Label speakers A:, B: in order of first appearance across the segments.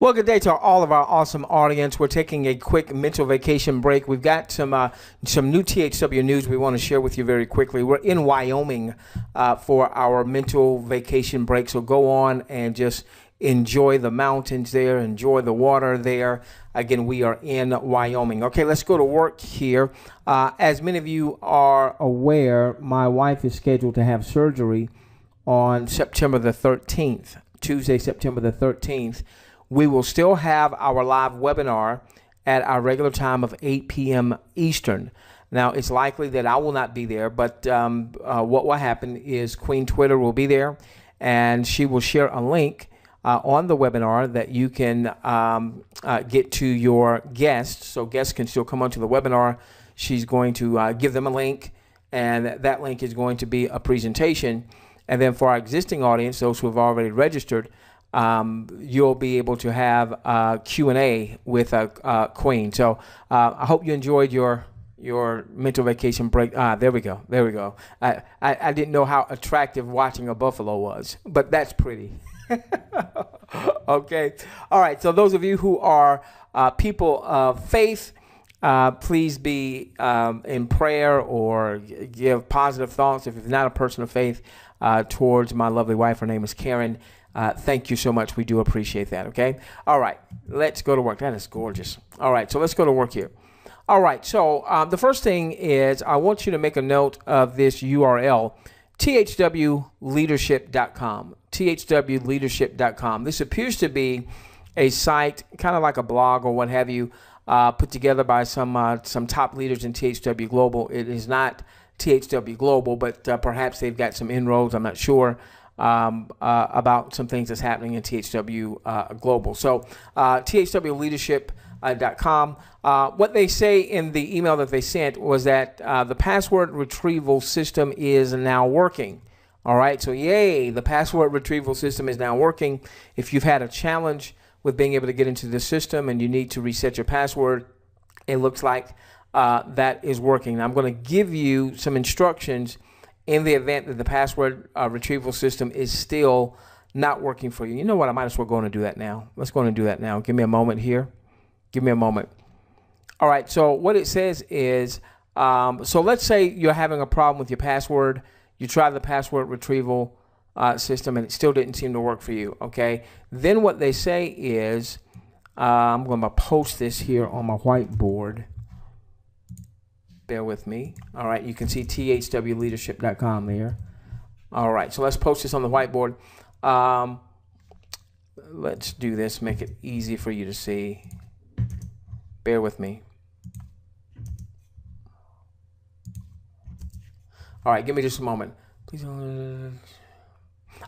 A: Well, good day to all of our awesome audience. We're taking a quick mental vacation break. We've got some new THW news we want to share with you very quickly. We're in Wyoming for our mental vacation break, so go on and just enjoy the mountains there, enjoy the water there. Again, we are in Wyoming. Okay, let's go to work here. As many of you are aware, my wife is scheduled to have surgery on September the 13th, Tuesday, September the 13th. We will still have our live webinar at our regular time of 8 p.m. Eastern. Now, it's likely that I will not be there, but what will happen is Queen Twitter will be there, and she will share a link on the webinar that you can get to your guests, so guests can still come onto the webinar. She's going to give them a link, and that link is going to be a presentation. And then for our existing audience, those who have already registered, you'll be able to have a Q&A with Queen. So I hope you enjoyed your mental vacation break. There we go. There we go. I didn't know how attractive watching a buffalo was, but that's pretty. Okay. All right. So those of you who are people of faith, please be in prayer or give positive thoughts. If you're not a person of faith, towards my lovely wife, her name is Karen. Thank you so much. We do appreciate that. Okay. All right. Let's go to work. That is gorgeous. All right. So let's go to work here. All right. So the first thing is I want you to make a note of this URL, THWleadership.com. THWleadership.com. This appears to be a site, kind of like a blog or what have you, put together by some top leaders in THWGlobal. It is not THWGlobal, but perhaps they've got some inroads. I'm not sure. About some things that's happening in THW Global. So THWleadership.com. What they say in the email that they sent was that the password retrieval system is now working. All right, so yay, the password retrieval system is now working. If you've had a challenge with being able to get into the system and you need to reset your password, it looks like that is working. Now, I'm going to give you some instructions in the event that the password retrieval system is still not working for you. You know what? I might as well go on and do that now. Let's go on and do that now. Give me a moment here. Give me a moment. All right. So what it says is, so let's say you're having a problem with your password. You try the password retrieval system and it still didn't seem to work for you. Okay. Then what they say is, I'm going to post this here on my whiteboard. Bear with me. All right, you can see THWleadership.com there. All right, so let's post this on the whiteboard. Let's do this, make it easy for you to see. Bear with me. All right, give me just a moment. Please. All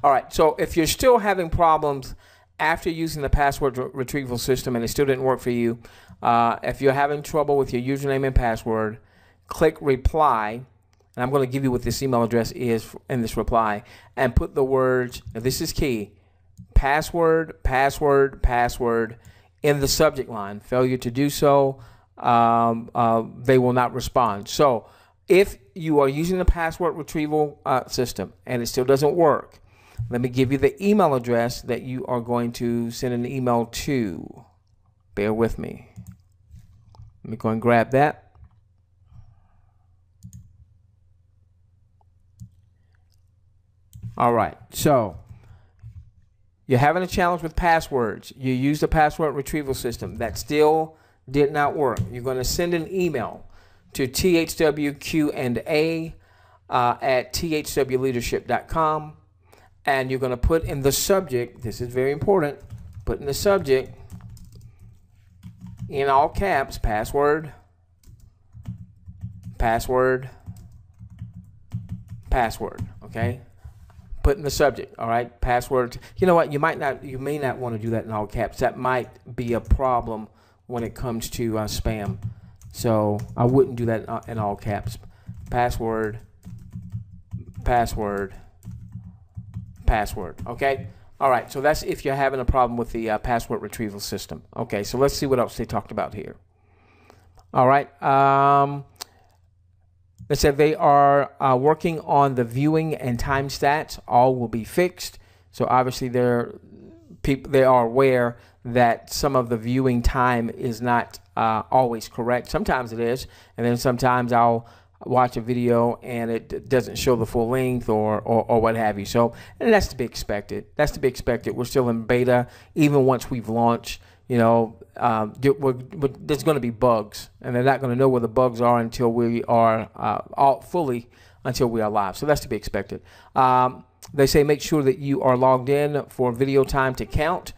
A: right, so if you're still having problems after using the password retrieval system and it still didn't work for you, if you're having trouble with your username and password, click reply, and I'm going to give you what this email address is in this reply, and put the words, now this is key, password, password, password in the subject line. Failure to do so, they will not respond. So if you are using the password retrieval system and it still doesn't work, let me give you the email address that you are going to send an email to. Bear with me. Let me go and grab that. All right, so you're having a challenge with passwords. You use the password retrieval system. That still did not work. You're going to send an email to THWQ&A at THWleadership.com, and you're going to put in the subject, this is very important, put in the subject, in all caps, password, password, password, okay? Put in the subject, all right, password. You know what, you may not want to do that in all caps. That might be a problem when it comes to spam. So I wouldn't do that in all caps. Password, password, password, okay? All right, so that's if you're having a problem with the password retrieval system. Okay, so let's see what else they talked about here. All right, they said they are working on the viewing and time stats. All will be fixed. So obviously they are aware that some of the viewing time is not always correct. Sometimes it is, and then sometimes I'll watch a video and it doesn't show the full length or what have you. So, and that's to be expected. That's to be expected. We're still in beta. Even once we've launched, you know, there's going to be bugs, and they're not going to know where the bugs are until we are until we are live. So that's to be expected. They say make sure that you are logged in for video time to count.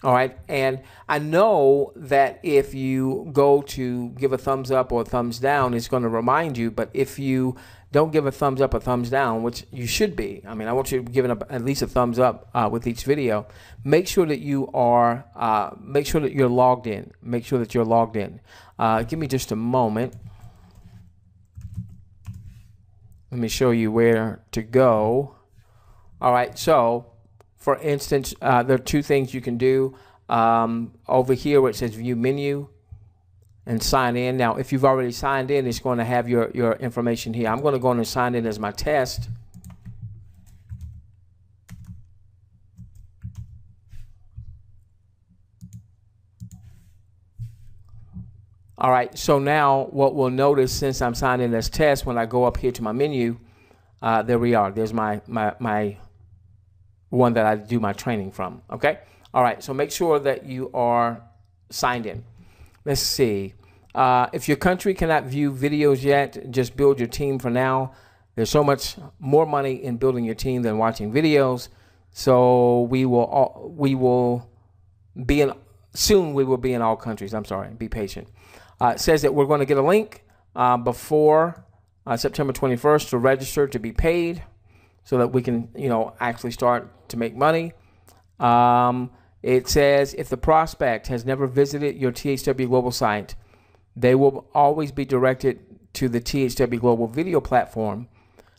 A: All right, and I know that if you go to give a thumbs up or a thumbs down, it's going to remind you. But if you don't give a thumbs up or thumbs down, which you should be, I mean, I want you to give at least a thumbs up with each video. Make sure that you are, make sure that you're logged in. Make sure that you're logged in. Give me just a moment. Let me show you where to go. All right, so for instance, there are two things you can do over here where it says view menu and sign in. Now, if you've already signed in, it's going to have your information here. I'm going to go in and sign in as my test. All right, so now what we'll notice, since I'm signed in as test, when I go up here to my menu, there we are. There's my one that I do my training from. Okay. All right. So make sure that you are signed in. Let's see. If your country cannot view videos yet, just build your team for now. There's so much more money in building your team than watching videos. So we will be in soon. We will be in all countries. I'm sorry. Be patient. It says that we're going to get a link before September 21st to register to be paid, so that we can, you know, actually start to make money. It says if the prospect has never visited your THWGlobal site, they will always be directed to the THWGlobal video platform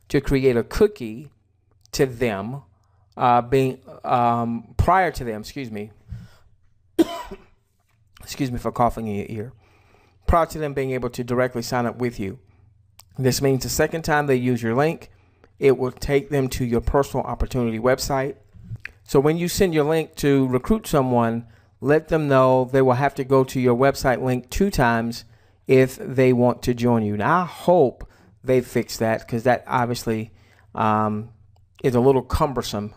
A: to create a cookie to them, prior to them, excuse me for coughing in your ear, prior to them being able to directly sign up with you. This means the second time they use your link, it will take them to your personal opportunity website. So when you send your link to recruit someone, let them know they will have to go to your website link 2 times if they want to join you. Now, I hope they fix that, because that obviously is a little cumbersome.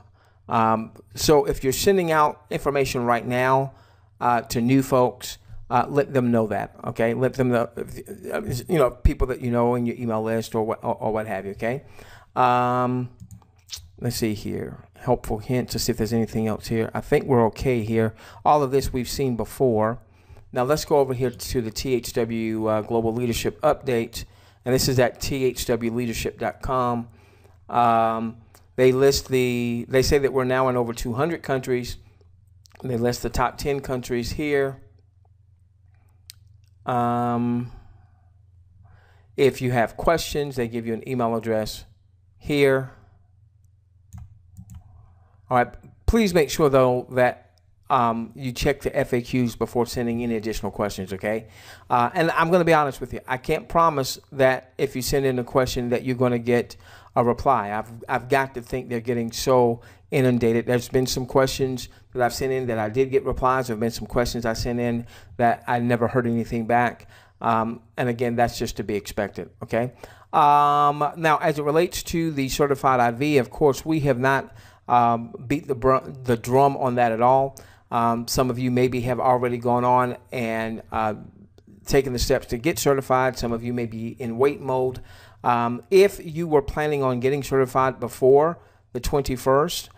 A: So if you're sending out information right now to new folks, let them know that, okay? Let them know, you know, people that you know in your email list or what have you, okay? Let's see here. Helpful hints to see if there's anything else here. I think we're okay here. All of this we've seen before. Now let's go over here to the THW Global Leadership Update. And this is at THWleadership.com. They say that we're now in over 200 countries. They list the top 10 countries here. If you have questions, they give you an email address here. All right, please make sure though that you check the FAQs before sending any additional questions, okay? And I'm going to be honest with you. I can't promise that if you send in a question that you're going to get a reply. I've got to think they're getting so inundated. There's been some questions that I've sent in that I did get replies. There have been some questions I sent in that I never heard anything back. And again, that's just to be expected, okay? Now, as it relates to the certified IV, of course, we have not beat the drum on that at all. Some of you maybe have already gone on and taken the steps to get certified. Some of you may be in wait mode. If you were planning on getting certified before the 21st,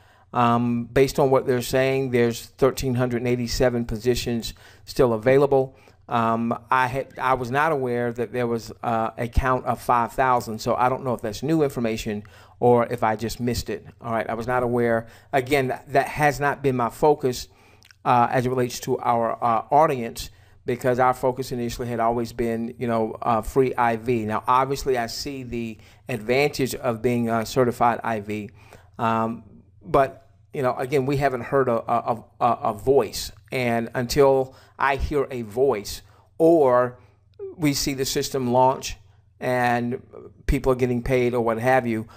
A: based on what they're saying, there's 1,387 positions still available. I was not aware that there was a count of 5,000, so I don't know if that's new information or if I just missed it. All right, I was not aware. Again, that has not been my focus as it relates to our audience, because our focus initially had always been, you know, free IV. Now, obviously, I see the advantage of being a certified IV, but you know, again, we haven't heard a voice, and until I hear a voice or we see the system launch and people are getting paid or what have you,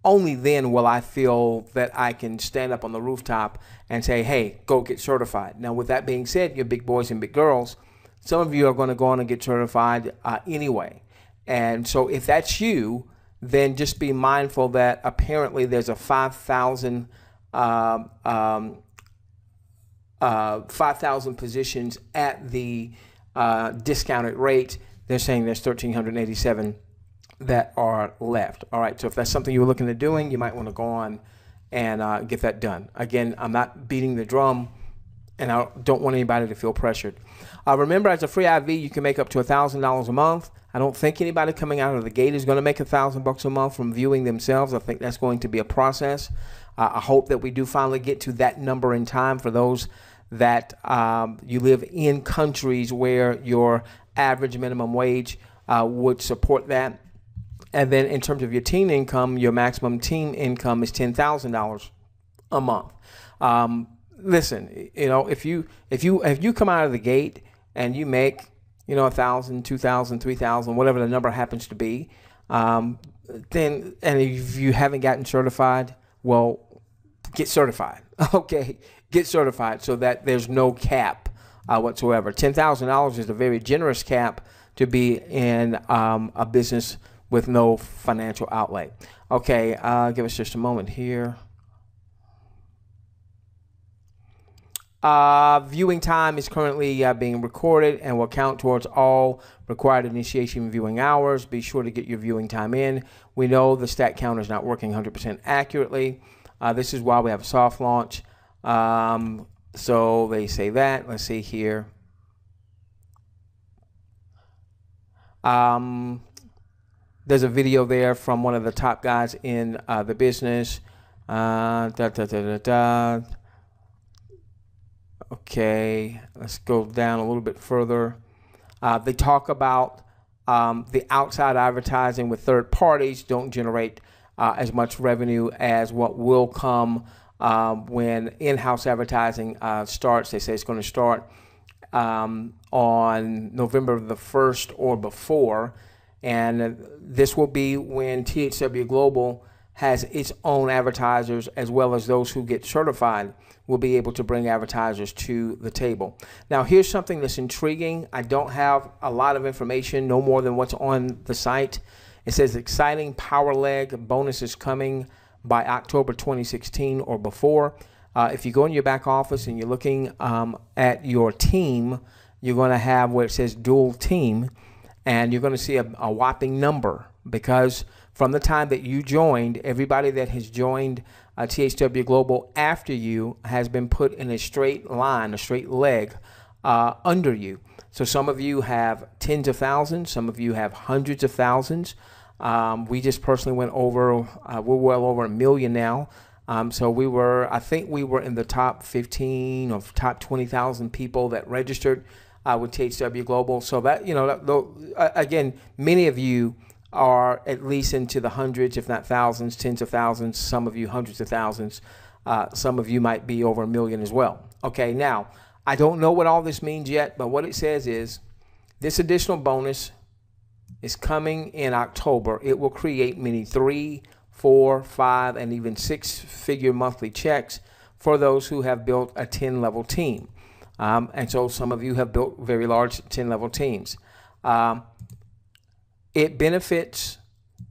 A: only then will I feel that I can stand up on the rooftop and say, hey, go get certified. Now, with that being said, you big boys and big girls, some of you are going to go on and get certified anyway. And so if that's you, then just be mindful that apparently there's a 5,000 positions at the discounted rate. They're saying there's 1,387 that are left. All right, so if that's something you were looking at doing, you might want to go on and get that done. Again, I'm not beating the drum, and I don't want anybody to feel pressured. Remember, as a free IV, you can make up to $1,000 a month. I don't think anybody coming out of the gate is going to make $1,000 a month from viewing themselves. I think that's going to be a process. I hope that we do finally get to that number in time for those that you live in countries where your average minimum wage would support that. And then in terms of your teen income, your maximum teen income is $10,000 a month. Listen, you know, if you come out of the gate and you make, you know, 1,000, 2,000, 3,000, whatever the number happens to be, then, and if you haven't gotten certified, well, get certified. Okay, get certified so that there's no cap whatsoever. $10,000 is a very generous cap to be in a business with no financial outlay. Okay, give us just a moment here. Viewing time is currently being recorded and will count towards all required initiation viewing hours. Be sure to get your viewing time in. We know the stat counter is not working 100% accurately. This is why we have a soft launch. So they say that. Let's see here. There's a video there from one of the top guys in the business. Okay, let's go down a little bit further. They talk about the outside advertising with third parties don't generate as much revenue as what will come when in-house advertising starts. They say it's going to start on November the 1st or before. And this will be when THWGlobal has its own advertisers, as well as those who get certified will be able to bring advertisers to the table. Now, here's something that's intriguing. I don't have a lot of information, no more than what's on the site. It says exciting power leg bonuses coming by October 2016 or before. If you go in your back office and you're looking at your team, you're going to have where it says dual team. And you're going to see a whopping number, because from the time that you joined, everybody that has joined THWGlobal after you has been put in a straight line, a straight leg under you. So some of you have tens of thousands, some of you have hundreds of thousands. We just personally went over, we're well over 1 million now. So I think we were in the top 15 or top 20,000 people that registered with THWGlobal. So that, you know, again, many of you are at least into the hundreds, if not thousands, tens of thousands, some of you hundreds of thousands, some of you might be over 1 million as well. Okay, now, I don't know what all this means yet, but what it says is this additional bonus is coming in October. It will create many 3, 4, 5, and even 6-figure monthly checks for those who have built a 10-level team. And so some of you have built very large 10-level teams. It benefits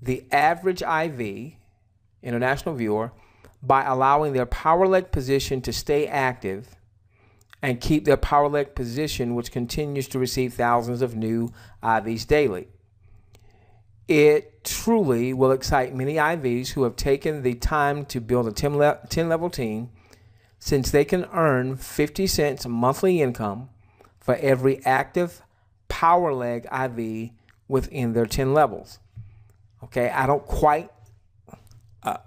A: the average IV, international viewer, by allowing their power leg position to stay active and keep their power leg position, which continues to receive thousands of new IVs daily. It truly will excite many IVs who have taken the time to build a 10-level team, since they can earn 50 cents monthly income for every active power leg IV within their 10 levels. Okay, I don't quite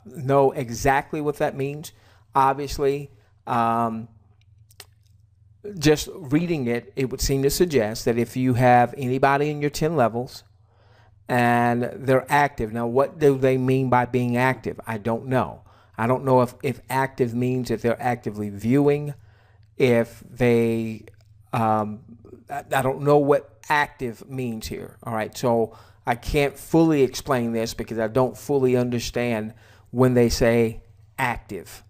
A: know exactly what that means. Obviously, just reading it, it would seem to suggest that if you have anybody in your 10 levels and they're active. Now, what do they mean by being active? I don't know. I don't know if active means that they're actively viewing, if they, I don't know what active means here. All right, so I can't fully explain this because I don't fully understand when they say active.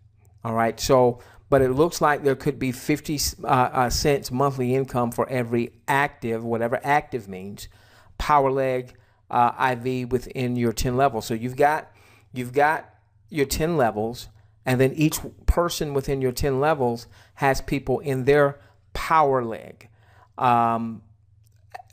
A: All right. So, but it looks like there could be 50 cents monthly income for every active, whatever active means, power leg, IV within your 10 levels. So you've got your 10 levels, and then each person within your 10 levels has people in their power leg.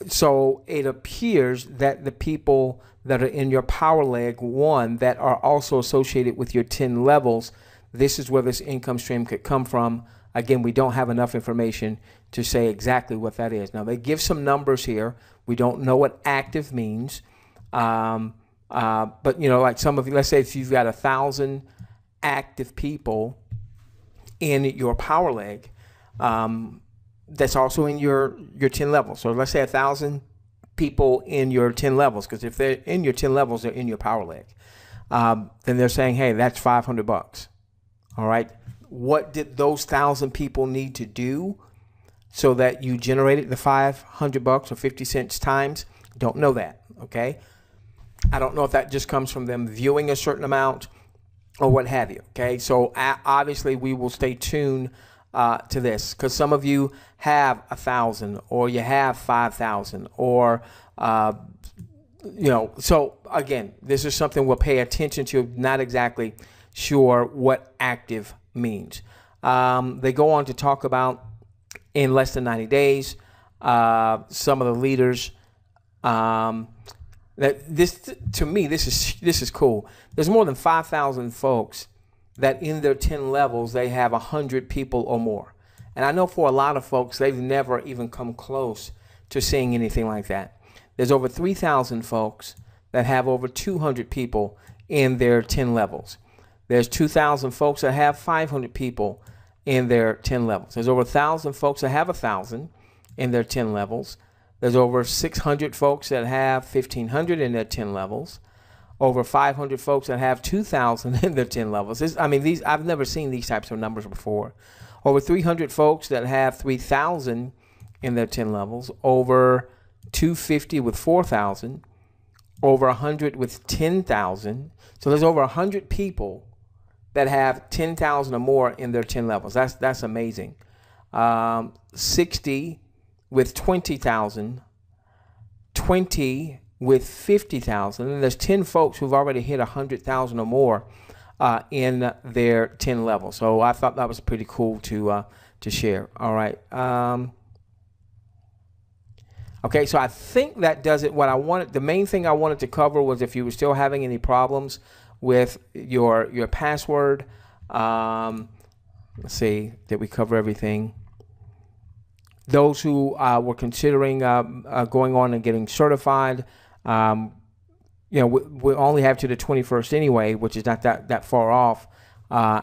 A: So it appears that the people that are in your power leg 1 that are also associated with your 10 levels, this is where this income stream could come from. Again, we don't have enough information to say exactly what that is. Now, they give some numbers here. We don't know what active means. But, you know, like some of you, let's say if you've got 1,000 active people in your power leg, that's also in your 10 levels. So let's say 1,000 people in your 10 levels, because if they're in your 10 levels, they're in your power leg. Then they're saying, hey, that's $500. All right. What did those 1,000 people need to do so that you generated the $500 or 50 cents times? Don't know that. Okay. I don't know if that just comes from them viewing a certain amount or what have you. Okay. So obviously we will stay tuned to this, because some of you have 1,000 or you have 5,000 or, you know, so again, this is something we'll pay attention to. Not exactly sure what active means. They go on to talk about in less than 90 days, some of the leaders, that this, to me, this is cool. There's more than 5,000 folks that in their 10 levels, they have 100 people or more. And I know for a lot of folks, they've never even come close to seeing anything like that. There's over 3,000 folks that have over 200 people in their 10 levels. There's 2,000 folks that have 500 people in their 10 levels. There's over 1,000 folks that have 1,000 in their 10 levels. There's over 600 folks that have 1,500 in their 10 levels. Over 500 folks that have 2,000 in their 10 levels. I've never seen these types of numbers before. Over 300 folks that have 3,000 in their 10 levels. Over 250 with 4,000. Over 100 with 10,000. So there's over 100 people that have 10,000 or more in their 10 levels. That's amazing. 60 with 20,000. 20 with 50,000, and there's 10 folks who've already hit 100,000 or more in their 10 levels. So I thought that was pretty cool to share. All right. Okay, so I think that does it. What I wanted, the main thing I wanted to cover was if you were still having any problems with your password. Let's see, did we cover everything? Those who were considering going on and getting certified, you know, we only have to the 21st anyway, which is not that far off.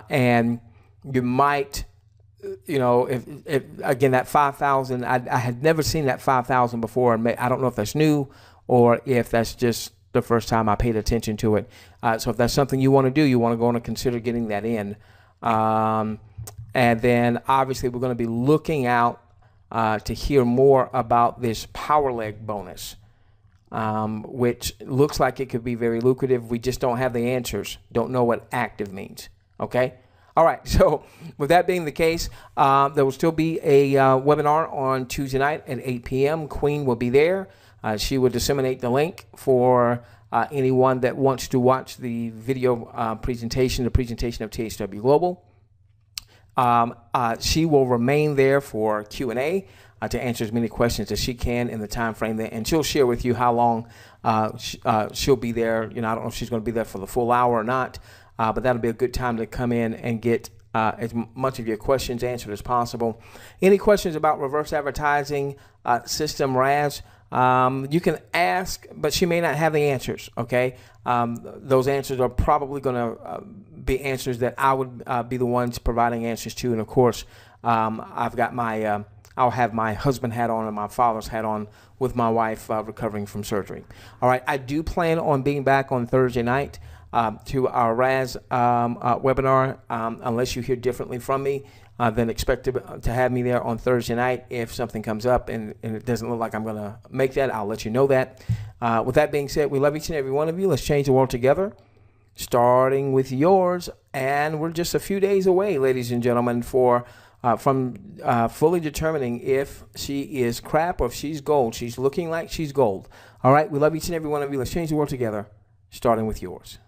A: And you might, you know, if again, that 5,000, I had never seen that 5,000 before. And I don't know if that's new or if that's just the first time I paid attention to it. So if that's something you want to do, you want to go on and consider getting that in. And then obviously we're going to be looking out to hear more about this power leg bonus, which looks like it could be very lucrative. We just don't have the answers. Don't know what active means. Okay. All right. So with that being the case, there will still be a webinar on Tuesday night at 8 p.m. Queen will be there. She will disseminate the link for anyone that wants to watch the video presentation, the presentation of THWGlobal. She will remain there for Q&A to answer as many questions as she can in the time frame there, and she'll share with you how long she'll be there. You know, I don't know if she's going to be there for the full hour or not, but that'll be a good time to come in and get as much of your questions answered as possible. Any questions about reverse advertising system, RAS, you can ask, but she may not have the answers. Okay, those answers are probably going to be answers that I would be the ones providing answers to. And of course, I've got my I'll have my husband hat on and my father's hat on with my wife recovering from surgery. All right, I do plan on being back on Thursday night to our RAS webinar. Unless you hear differently from me, then expect to have me there on Thursday night. If something comes up and it doesn't look like I'm going to make that, I'll let you know that. With that being said, we love each and every one of you. Let's change the world together. starting with yours. And we're just a few days away, ladies and gentlemen, from fully determining if she is crap or if she's gold. She's looking like she's gold. All right, we love each and every one of you. Let's change the world together, starting with yours.